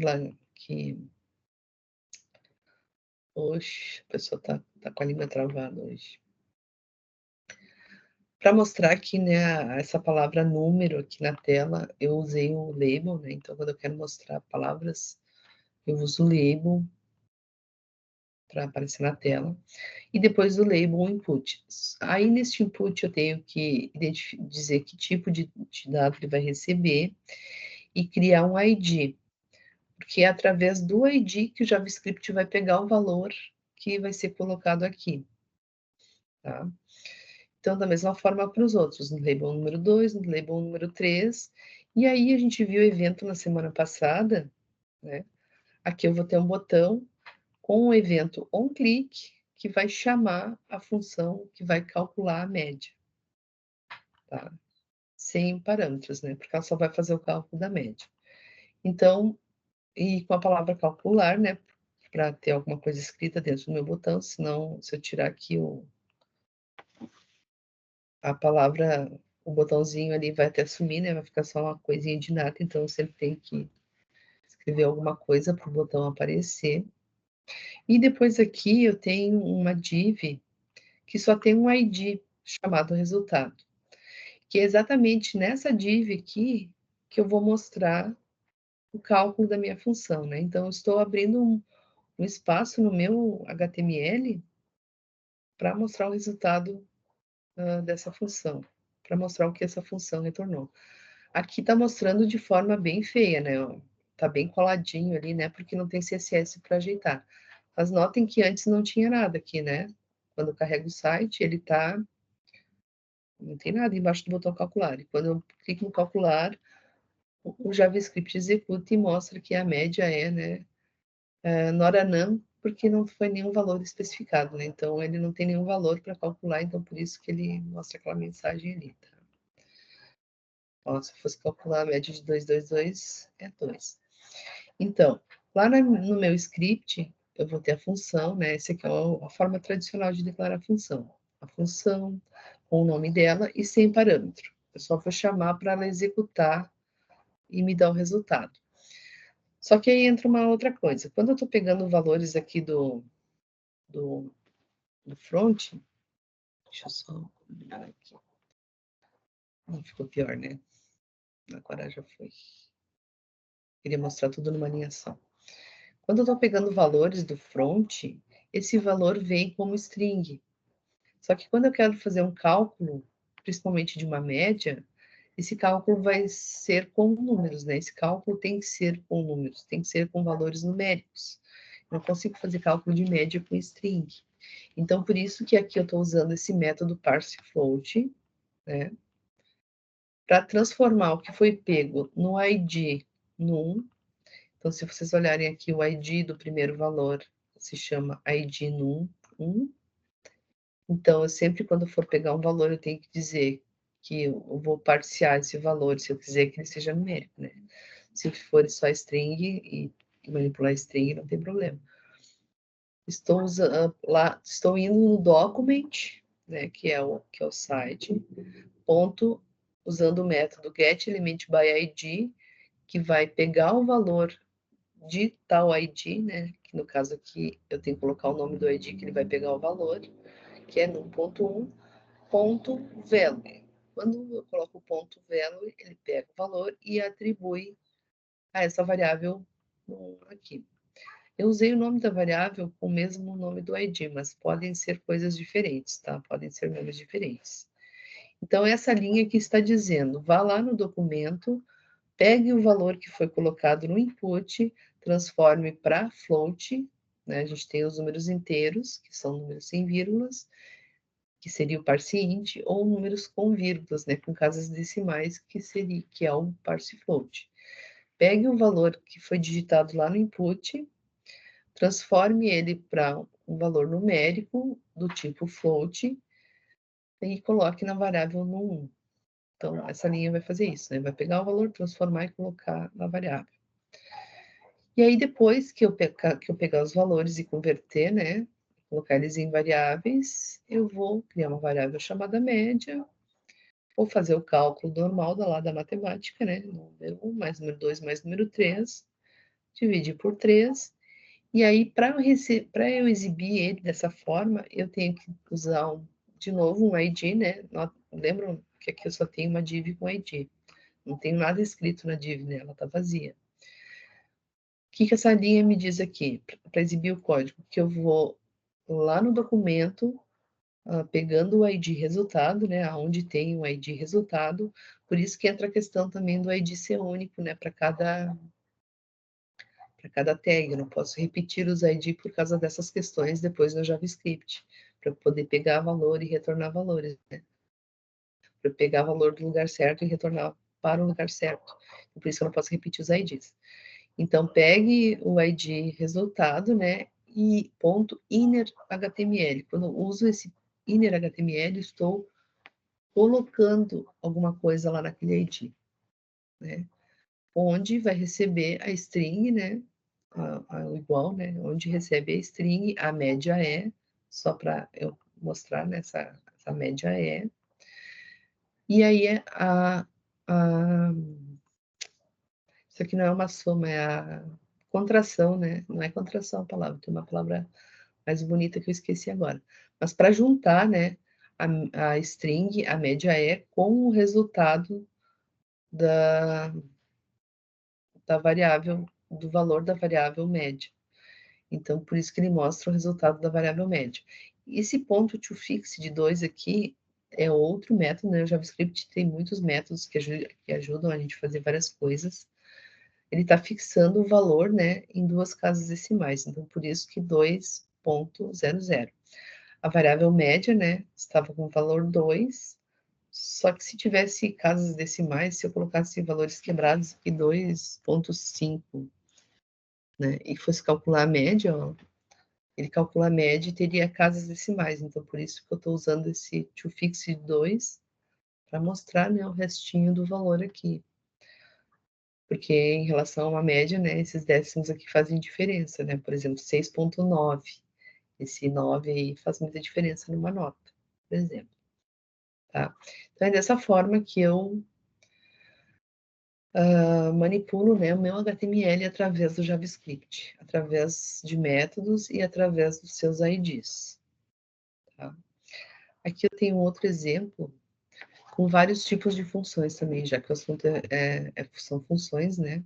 Oxe, a pessoa tá com a língua travada hoje. Para mostrar que, né, essa palavra número aqui na tela, eu usei o label, né? Então, quando eu quero mostrar palavras, eu uso o label para aparecer na tela. E depois do label, o input. Aí, nesse input, eu tenho que dizer que tipo de dado ele vai receber e criar um ID, porque é através do ID que o JavaScript vai pegar o valor que vai ser colocado aqui, tá? Então, da mesma forma para os outros, no label número 2, no label número 3, e aí a gente viu o evento na semana passada, né? Aqui eu vou ter um botão com o evento onClick, que vai chamar a função que vai calcular a média, tá? Sem parâmetros, né? Porque ela só vai fazer o cálculo da média. Então, e com a palavra calcular, né? Para ter alguma coisa escrita dentro do meu botão, senão, se eu tirar aqui a palavra, o botãozinho ali vai até sumir, né? Vai ficar só uma coisinha de nada, então eu sempre tenho que escrever alguma coisa para o botão aparecer. E depois aqui eu tenho uma div que só tem um ID chamado resultado, que é exatamente nessa div aqui que eu vou mostrar o cálculo da minha função, né? Então, eu estou abrindo um espaço no meu HTML para mostrar o resultado dessa função, para mostrar o que essa função retornou. Aqui está mostrando de forma bem feia, né? Está bem coladinho ali, né? Porque não tem CSS para ajeitar. Mas notem que antes não tinha nada aqui, né? Quando eu carrego o site, ele tá... Não tem nada embaixo do botão calcular. E quando eu clico no calcular, o JavaScript executa e mostra que a média é, né? Noranam, porque não foi nenhum valor especificado, né? Então, ele não tem nenhum valor para calcular, então por isso que ele mostra aquela mensagem ali, tá? Ó, se eu fosse calcular a média de 222, é 2. Então, lá no meu script, eu vou ter a função, né? Essa aqui é a forma tradicional de declarar a função. A função com o nome dela e sem parâmetro. Eu só vou chamar para ela executar e me dar o resultado. Só que aí entra uma outra coisa. Quando eu estou pegando valores aqui do front, deixa eu só combinar aqui. Não ficou pior, né? Agora já foi. Queria mostrar tudo numa linha só. Quando eu estou pegando valores do front, esse valor vem como string. Só que quando eu quero fazer um cálculo, principalmente de uma média, esse cálculo vai ser com números, né? Esse cálculo tem que ser com números, tem que ser com valores numéricos. Eu não consigo fazer cálculo de média com string. Então, por isso que aqui eu estou usando esse método parseFloat, né? Para transformar o que foi pego no ID num. Então, se vocês olharem aqui, o ID do primeiro valor se chama ID num 1. Então, eu sempre, quando for pegar um valor, eu tenho que dizer que eu vou parsear esse valor, se eu quiser que ele seja numérico, né? Se for só string e manipular string, não tem problema. Estou usando lá, estou indo no document, né, que é o site, ponto, usando o método getElementById, que vai pegar o valor de tal ID, né, que no caso aqui eu tenho que colocar o nome do ID que ele vai pegar o valor, que é no ponto 1, ponto value. Quando eu coloco o ponto value, ele pega o valor e atribui a essa variável aqui. Eu usei o nome da variável com o mesmo nome do ID, mas podem ser coisas diferentes, tá? Podem ser nomes diferentes. Então, essa linha que está dizendo, vá lá no documento, pegue o valor que foi colocado no input, transforme para float, né? A gente tem os números inteiros, que são números sem vírgulas, que seria o parseInt, ou números com vírgulas, né? Com casas decimais, que é o parseFloat. Pegue o valor que foi digitado lá no input, transforme ele para um valor numérico do tipo float e coloque na variável no 1. Então, essa linha vai fazer isso, né? Vai pegar o valor, transformar e colocar na variável. E aí, depois que eu pegar os valores e converter, né? Colocar eles em variáveis, eu vou criar uma variável chamada média, vou fazer o cálculo normal da matemática, né? Número 1 mais número 2 mais número 3, dividir por 3. E aí, para eu exibir ele dessa forma, eu tenho que usar, de novo, um ID, né? Lembram que aqui eu só tenho uma div com ID. Não tenho nada escrito na div, né? Ela está vazia. O que essa linha me diz aqui, para exibir o código? Que eu vou lá no documento, pegando o ID resultado, né? Onde tem o ID resultado. Por isso que entra a questão também do ID ser único, né? Para cada tag. Eu não posso repetir os ID por causa dessas questões depois no JavaScript, para poder pegar valor e retornar valores, né? Para pegar valor do lugar certo e retornar para o lugar certo. Por isso eu não posso repetir os IDs. Então, pegue o ID resultado, né? E ponto inner HTML. Quando eu uso esse inner HTML, estou colocando alguma coisa lá naquele ID, né? Onde vai receber a string, né? O igual, né? Onde recebe a string, a média é, só para eu mostrar, né? Essa média é. E aí Isso aqui não é uma soma, é a contração, né? Não é contração a palavra, tem uma palavra mais bonita que eu esqueci agora. Mas para juntar, né, a string, a média é com o resultado da variável, do valor da variável média. Então, por isso que ele mostra o resultado da variável média. Esse ponto toFix de 2 aqui é outro método, né? O JavaScript tem muitos métodos que ajudam a gente a fazer várias coisas. Ele está fixando o valor, né, em 2 casas decimais. Então, por isso que 2.00. A variável média, né, estava com o valor 2, só que se tivesse casas decimais, se eu colocasse valores quebrados aqui, 2.5, né, e fosse calcular a média, ó, ele calcula a média e teria casas decimais. Então, por isso que eu estou usando esse toFix de 2 para mostrar, né, o restinho do valor aqui. Porque em relação a uma média, né, esses décimos aqui fazem diferença, né? Por exemplo, 6.9. Esse 9 aí faz muita diferença numa nota, por exemplo. Tá? Então, é dessa forma que eu manipulo, né, o meu HTML através do JavaScript, através de métodos e através dos seus IDs. Tá? Aqui eu tenho outro exemplo com vários tipos de funções também, já que o assunto são funções, né?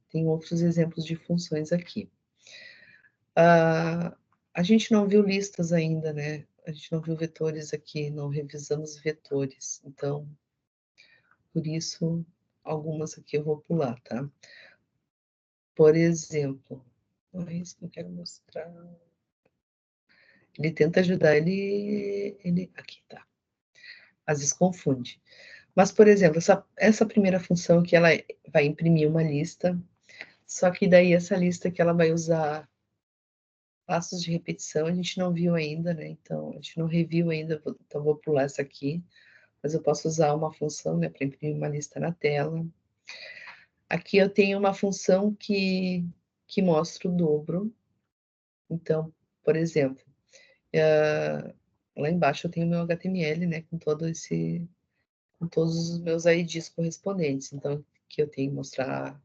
Tem outros exemplos de funções aqui. A gente não viu listas ainda, né? A gente não viu vetores aqui, não revisamos vetores. Então, por isso, algumas aqui eu vou pular, tá? Por exemplo, não é isso que eu quero mostrar. Ele tenta ajudar, aqui tá. Às vezes confunde. Mas, por exemplo, essa primeira função que ela vai imprimir uma lista, só que daí essa lista que ela vai usar passos de repetição, a gente não viu ainda, né? Então, a gente não reviu ainda, então vou pular essa aqui. Mas eu posso usar uma função, né, para imprimir uma lista na tela. Aqui eu tenho uma função que mostra o dobro. Então, por exemplo, lá embaixo eu tenho meu HTML, né, com com todos os meus IDs correspondentes. Então, aqui eu tenho que mostrar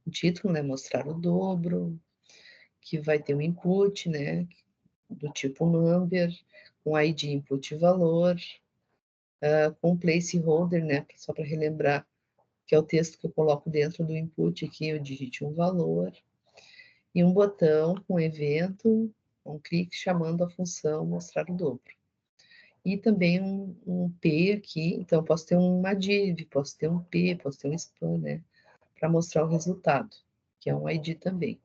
o título, né, mostrar o dobro, que vai ter um input, né, do tipo number, com ID input e valor, com placeholder, né, só para relembrar que é o texto que eu coloco dentro do input aqui, eu digite um valor, e um botão com evento, um clique chamando a função mostrar o dobro. E também um P aqui, então eu posso ter uma div, posso ter um P, posso ter um span, né, para mostrar o resultado, que é um ID também.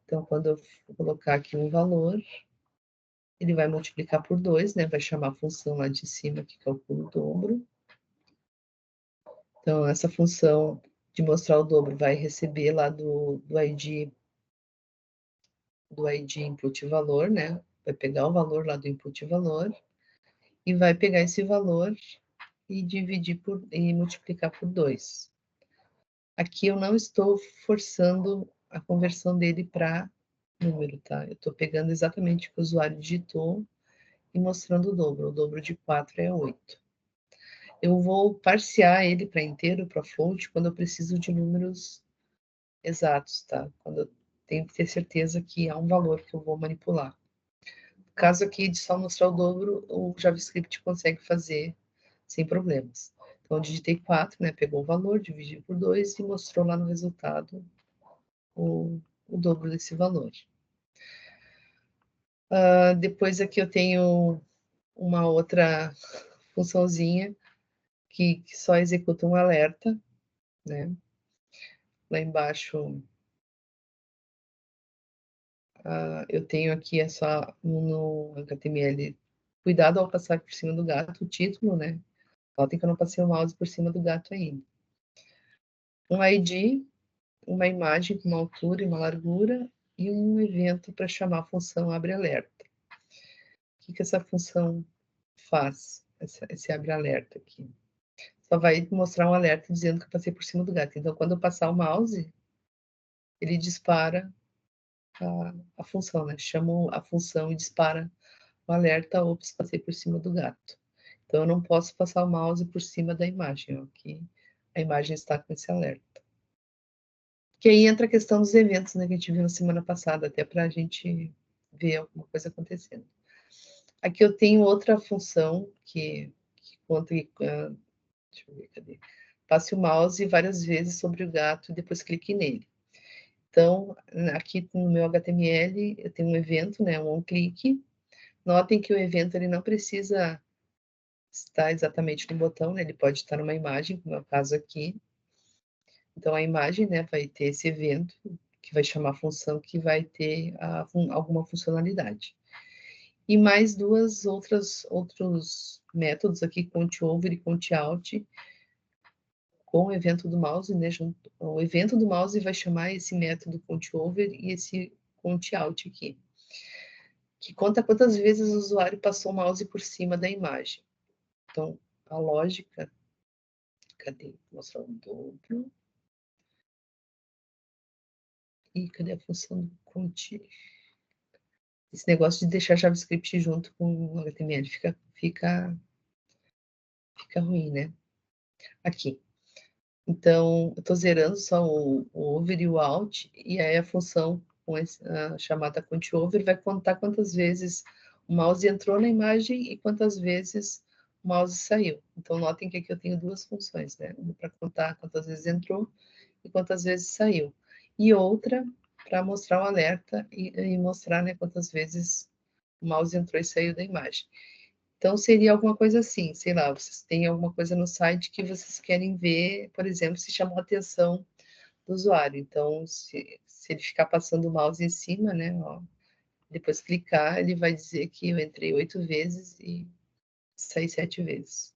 Então, quando eu colocar aqui um valor, ele vai multiplicar por 2, né, vai chamar a função lá de cima que calcula o dobro. Então, essa função de mostrar o dobro vai receber lá do ID input valor, né? Vai pegar o valor lá do input valor e vai pegar esse valor e dividir e multiplicar por 2. Aqui eu não estou forçando a conversão dele para número, tá? Eu estou pegando exatamente o que o usuário digitou e mostrando o dobro. O dobro de 4 é 8. Eu vou parsear ele para inteiro, para float, quando eu preciso de números exatos, tá? Quando eu tenho que ter certeza que há um valor que eu vou manipular. No caso aqui de só mostrar o dobro, o JavaScript consegue fazer sem problemas. Então, eu digitei 4, né? Pegou o valor, dividiu por 2 e mostrou lá no resultado o dobro desse valor. Depois aqui eu tenho uma outra funçãozinha que só executa um alerta, né? Lá embaixo eu tenho aqui essa no HTML. Cuidado ao passar por cima do gato, o título, né? Notem que eu não passei o mouse por cima do gato ainda. Um ID, uma imagem com uma altura e uma largura e um evento para chamar a função abre-alerta. O que essa função faz, esse abre-alerta aqui? Só vai mostrar um alerta dizendo que eu passei por cima do gato. Então, quando eu passar o mouse, ele dispara a função, né? Chama a função e dispara o alerta, ops, passei por cima do gato. Então, eu não posso passar o mouse por cima da imagem, ó, aqui a imagem está com esse alerta. Que aí entra a questão dos eventos, né, que a gente viu na semana passada, até para a gente ver alguma coisa acontecendo. Aqui eu tenho outra função que conta, deixa eu ver, cadê? Passe o mouse várias vezes sobre o gato e depois clique nele. Então, aqui no meu HTML, eu tenho um evento, né, um on-click. Notem que o evento ele não precisa estar exatamente no botão, né, ele pode estar numa imagem, como é o caso aqui. Então, a imagem, né, vai ter esse evento, que vai chamar a função que vai ter alguma funcionalidade. E mais outros métodos aqui, count-over e count-out, com o evento do mouse, né, o evento do mouse vai chamar esse método count-over e esse count-out aqui, que conta quantas vezes o usuário passou o mouse por cima da imagem. Então, a lógica... Cadê? Vou mostrar o dobro. E cadê a função do count? Esse negócio de deixar JavaScript junto com o HTML fica ruim, né? Aqui. Então, eu estou zerando só o over e o out, e aí a função com a chamada countOver vai contar quantas vezes o mouse entrou na imagem e quantas vezes o mouse saiu. Então, notem que aqui eu tenho duas funções, né? Uma para contar quantas vezes entrou e quantas vezes saiu. E outra para mostrar o alerta e mostrar, né, quantas vezes o mouse entrou e saiu da imagem. Então, seria alguma coisa assim, sei lá, vocês têm alguma coisa no site que vocês querem ver, por exemplo, se chamou a atenção do usuário. Então, se ele ficar passando o mouse em cima, né, ó, depois clicar, ele vai dizer que eu entrei 8 vezes e saí 7 vezes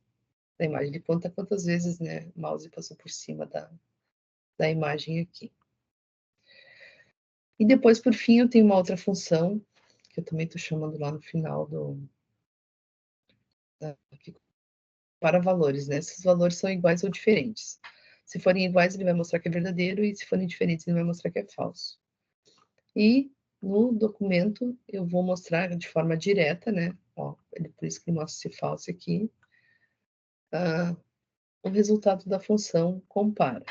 da imagem. Ele conta quantas vezes, né, o mouse passou por cima da imagem aqui. E depois, por fim, eu tenho uma outra função, que eu também estou chamando lá no final para valores, né? Se os valores são iguais ou diferentes. Se forem iguais, ele vai mostrar que é verdadeiro, e se forem diferentes, ele vai mostrar que é falso. E no documento, eu vou mostrar de forma direta, né? Ó, por isso que mostra esse falso aqui, o resultado da função compara.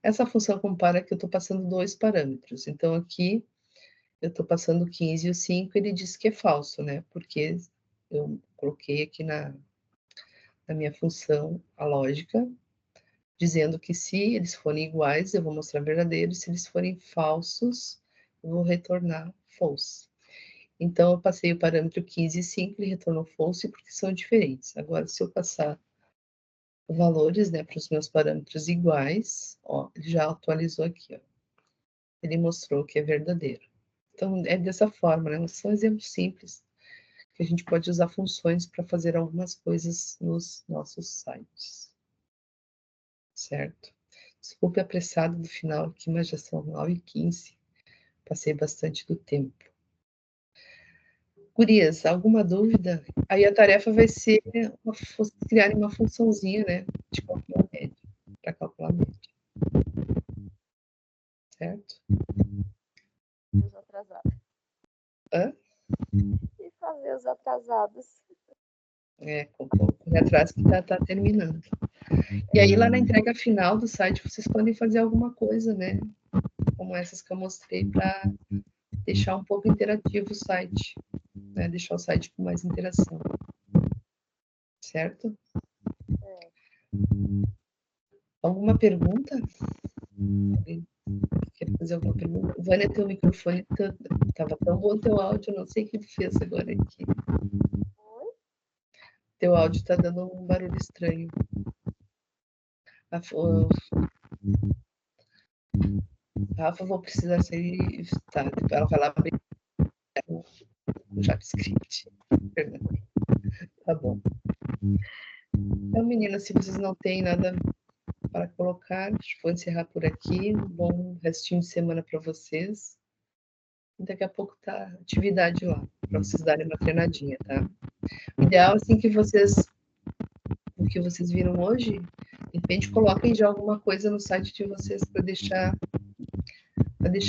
Essa função compara que eu estou passando dois parâmetros. Então, aqui, eu estou passando 15 e o 5, ele diz que é falso, né? Porque eu coloquei aqui na minha função a lógica, dizendo que se eles forem iguais, eu vou mostrar verdadeiro, e se eles forem falsos, eu vou retornar false. Então, eu passei o parâmetro 15 e 5, ele retornou false porque são diferentes. Agora, se eu passar valores, né, para os meus parâmetros iguais, ó, ele já atualizou aqui, ó. Ele mostrou que é verdadeiro. Então, é dessa forma, né? São exemplos simples que a gente pode usar funções para fazer algumas coisas nos nossos sites. Certo? Desculpe apressado do final aqui, mas já são 9h15. Passei bastante do tempo. Gurias, alguma dúvida? Aí a tarefa vai ser criar uma funçãozinha, né? De calcular a média, para calcular a média. Certo? Os atrasados. Hã? E fazer os atrasados. Correr atrás que tá terminando. E aí, lá na entrega final do site, vocês podem fazer alguma coisa, né? Como essas que eu mostrei, para deixar um pouco interativo o site, né? Deixar o site com mais interação. Certo? Alguma pergunta? Alguém quer fazer alguma pergunta? Vânia, teu microfone estava tão bom teu áudio, não sei o que ele fez agora aqui. Oi? Teu áudio está dando um barulho estranho. Rafa, vou precisar sair. Tá, ela vai lá abrir o JavaScript. Tá bom. Então, meninas, se vocês não têm nada para colocar, vou encerrar por aqui. Um bom restinho de semana para vocês. E daqui a pouco tá atividade lá, para vocês darem uma treinadinha, tá? O ideal, assim, o que vocês viram hoje, de repente coloquem já alguma coisa no site de vocês para deixar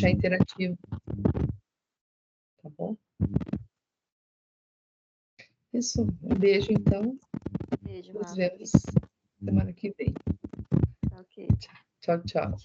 interativo. Tá bom? Isso. Um beijo, então. Beijo, Nos Marta. vemos semana que vem. Ok. Tchau, tchau.